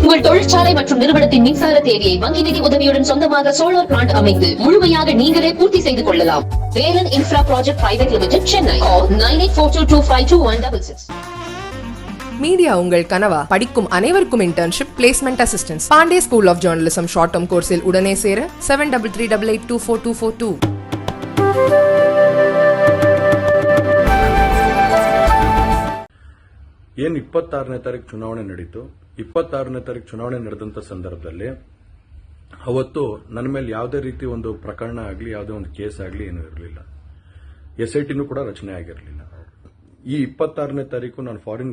உங்கள் தொழிற்சாலை மற்றும் நிறுவனத்தின் மின்சார தேவையை வங்கி நிதி உதவியுடன் சொந்தமாக சோலார் பிளான்ட் அமைத்து முழுமையாக நீங்களே பூர்த்தி செய்து கொள்ளலாம். Velan infra project private limited, Chennai. 9842252166. Media உங்கள் கனவா? படிக்கும் அனைவருக்கும் internship, placement assistance. Pandey school of journalism short term கோர்ஸில் உடனே சேர 7338824242. ಏನು 26ನೇ ತಾರೀಕು ಚುನಾವಣೆ ನಡೀತು. 26ನೇ ತಾರೀಕು ಚುನಾವಣೆ ನಡೆದಂತ ಸಂದರ್ಭದಲ್ಲಿ ಅವತ್ತು ನನ್ನ ಮೇಲೆ ಯಾವುದೇ ರೀತಿ ಒಂದು ಪ್ರಕರಣ ಆಗಲಿ, ಯಾವುದೇ ಒಂದು ಕೇಸ್ ಆಗಲಿ ಏನೂ ಇರಲಿಲ್ಲ. SITನೂ ಕೂಡ ರಚನೆ ಆಗಿರಲಿಲ್ಲ. ಈ 26ನೇ ತಾರೀಕು ನಾನು ಫಾರಿನ್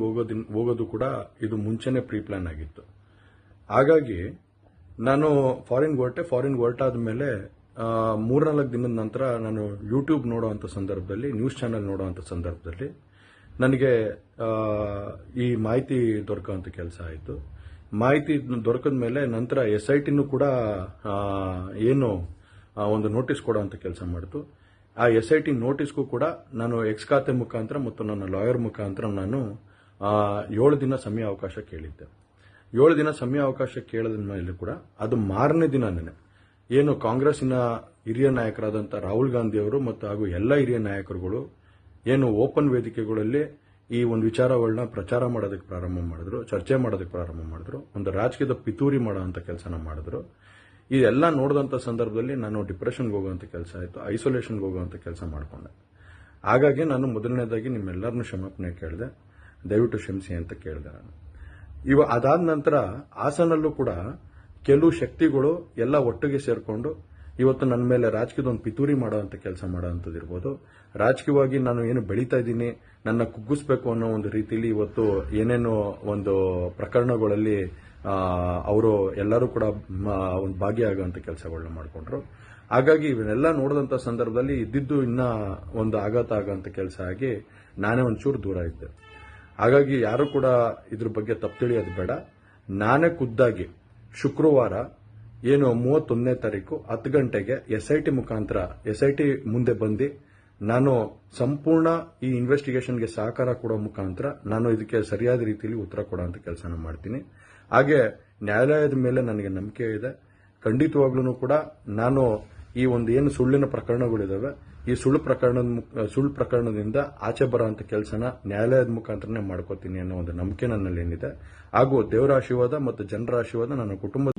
ಹೋಗೋದು ಕೂಡ ಇದು ಮುಂಚೆನೆ ಪ್ರೀ ಪ್ಲಾನ್ ಆಗಿತ್ತು. ಹಾಗಾಗಿ ನಾನು ಫಾರಿನ್ ಹೊರಟಾದ ಮೇಲೆ 3-4 ದಿನದ ನಂತರ ನಾನು ಯೂಟ್ಯೂಬ್ ನೋಡುವಂತ ಸಂದರ್ಭದಲ್ಲಿ, ನ್ಯೂಸ್ ಚಾನೆಲ್ ನೋಡುವಂತ ಸಂದರ್ಭದಲ್ಲಿ ನನಗೆ ಈ ಮಾಹಿತಿ ದೊರಕುವಂತ ಕೆಲಸ ಆಯಿತು. ಮಾಹಿತಿ ದೊರಕದ ಮೇಲೆ ನಂತರ SITನೂ ಕೂಡ ಏನು ಒಂದು ನೋಟಿಸ್ ಕೊಡುವಂತ ಕೆಲಸ ಮಾಡಿತು. ಆ SIT ನೋಟಿಸ್ಗೂ ಕೂಡ ನಾನು ಎಕ್ಸ್ ಖಾತೆ ಮುಖಾಂತರ ಮತ್ತು ನನ್ನ ಲಾಯರ್ ಮುಖಾಂತರ ನಾನು 7 ದಿನ ಸಮಯ ಅವಕಾಶ ಕೇಳಿದ್ದೆ. 7 ದಿನ ಸಮಯ ಅವಕಾಶ ಕೇಳಿದ ಮೇಲೆ ಕೂಡ ಅದು ಮಾರನೇ ದಿನನೇ ಏನು ಕಾಂಗ್ರೆಸ್ಸಿನ ಹಿರಿಯ ನಾಯಕರಾದಂಥ ರಾಹುಲ್ ಗಾಂಧಿ ಅವರು ಮತ್ತು ಹಾಗೂ ಎಲ್ಲ ಹಿರಿಯ ನಾಯಕರುಗಳು ಏನು ಓಪನ್ ವೇದಿಕೆಗಳಲ್ಲಿ ಈ ಒಂದು ವಿಚಾರಗಳನ್ನ ಪ್ರಚಾರ ಮಾಡೋದಕ್ಕೆ ಪ್ರಾರಂಭ ಮಾಡಿದ್ರು, ಚರ್ಚೆ ಮಾಡೋದಕ್ಕೆ ಪ್ರಾರಂಭ ಮಾಡಿದ್ರು, ಒಂದು ರಾಜಕೀಯದ ಪಿತೂರಿ ಮಾಡುವಂತ ಕೆಲಸನ ಮಾಡಿದ್ರು. ಇದೆಲ್ಲ ನೋಡಿದಂತ ಸಂದರ್ಭದಲ್ಲಿ ನಾನು ಡಿಪ್ರೆಷನ್ಗೆ ಹೋಗುವಂತ ಕೆಲಸ ಆಯಿತು, ಐಸೋಲೇಷನ್ಗೆ ಹೋಗುವಂತ ಕೆಲಸ ಮಾಡಿಕೊಂಡೆ. ಹಾಗಾಗಿ ನಾನು ಮೊದಲನೇದಾಗಿ ನಿಮ್ಮೆಲ್ಲರನ್ನೂ ಕ್ಷಮಾಪಣೆ ಕೇಳಿದೆ, ದಯವಿಟ್ಟು ಕ್ಷಮಿಸಿ ಅಂತ ಕೇಳಿದೆ ನಾನು. ಅದಾದ ನಂತರ ಹಾಸನಲ್ಲೂ ಕೂಡ ಕೆಲವು ಶಕ್ತಿಗಳು ಎಲ್ಲ ಒಟ್ಟಿಗೆ ಸೇರ್ಕೊಂಡು ಇವತ್ತು ನನ್ನ ಮೇಲೆ ರಾಜಕೀಯದ ಒಂದು ಪಿತೂರಿ ಮಾಡುವಂತ ಕೆಲಸ ಮಾಡುವಂಥದ್ದಿರ್ಬೋದು, ರಾಜಕೀಯವಾಗಿ ನಾನು ಏನು ಬೆಳೀತಾ ಇದ್ದೀನಿ, ನನ್ನ ಕುಗ್ಗಿಸ್ಬೇಕು ಅನ್ನೋ ಒಂದು ರೀತಿಯಲ್ಲಿ ಇವತ್ತು ಏನೇನೋ ಒಂದು ಪ್ರಕರಣಗಳಲ್ಲಿ ಅವರು ಎಲ್ಲರೂ ಕೂಡ ಒಂದು ಭಾಗಿಯಾಗುವಂತ ಕೆಲಸಗಳನ್ನ ಮಾಡಿಕೊಂಡ್ರು. ಹಾಗಾಗಿ ಇವನ್ನೆಲ್ಲ ನೋಡಿದಂತ ಸಂದರ್ಭದಲ್ಲಿ ಇದ್ದಿದ್ದು ಇನ್ನ ಒಂದು ಆಘಾತ ಆಗುವಂತ ಕೆಲಸ ಆಗಿ ನಾನೇ ಒಂಚೂರು ದೂರ ಇದ್ದೆ. ಹಾಗಾಗಿ ಯಾರು ಕೂಡ ಇದ್ರ ಬಗ್ಗೆ ತಪ್ಪು ತಿಳಿಯೋದು ಬೇಡ. ನಾನೇ ಖುದ್ದಾಗಿ ಶುಕ್ರವಾರ ಏನು 31ನೇ ತಾರೀಕು 10 ಗಂಟೆಗೆ SIT ಮುಖಾಂತರ SIT ಮುಂದೆ ಬಂದು ನಾನು ಸಂಪೂರ್ಣ ಈ ಇನ್ವೆಸ್ಟಿಗೇಷನ್ಗೆ ಸಹಕಾರ ಕೊಡೋ ಮುಖಾಂತರ ನಾನು ಇದಕ್ಕೆ ಸರಿಯಾದ ರೀತಿಯಲ್ಲಿ ಉತ್ತರ ಕೊಡುವಂತ ಕೆಲಸನ ಮಾಡ್ತೀನಿ. ಹಾಗೆ ನ್ಯಾಯಾಲಯದ ಮೇಲೆ ನನಗೆ ನಂಬಿಕೆ ಇದೆ. ಖಂಡಿತವಾಗ್ಲೂ ಕೂಡ ನಾನು ಈ ಒಂದು ಏನು ಸುಳ್ಳಿನ ಪ್ರಕರಣಗಳಿದಾವೆ, ಈ ಸುಳ್ಳು ಪ್ರಕರಣದಿಂದ ಆಚೆ ಬರುವಂತ ಕೆಲಸನ ನ್ಯಾಯಾಲಯದ ಮುಖಾಂತರನೇ ಮಾಡ್ಕೋತೀನಿ ಅನ್ನೋ ಒಂದು ನಂಬಿಕೆ ನನ್ನಲ್ಲಿ ಏನಿದೆ. ಹಾಗೂ ದೇವರ ಆಶೀರ್ವಾದ ಮತ್ತು ಜನರ ಆಶೀರ್ವಾದ ನನ್ನ ಕುಟುಂಬದ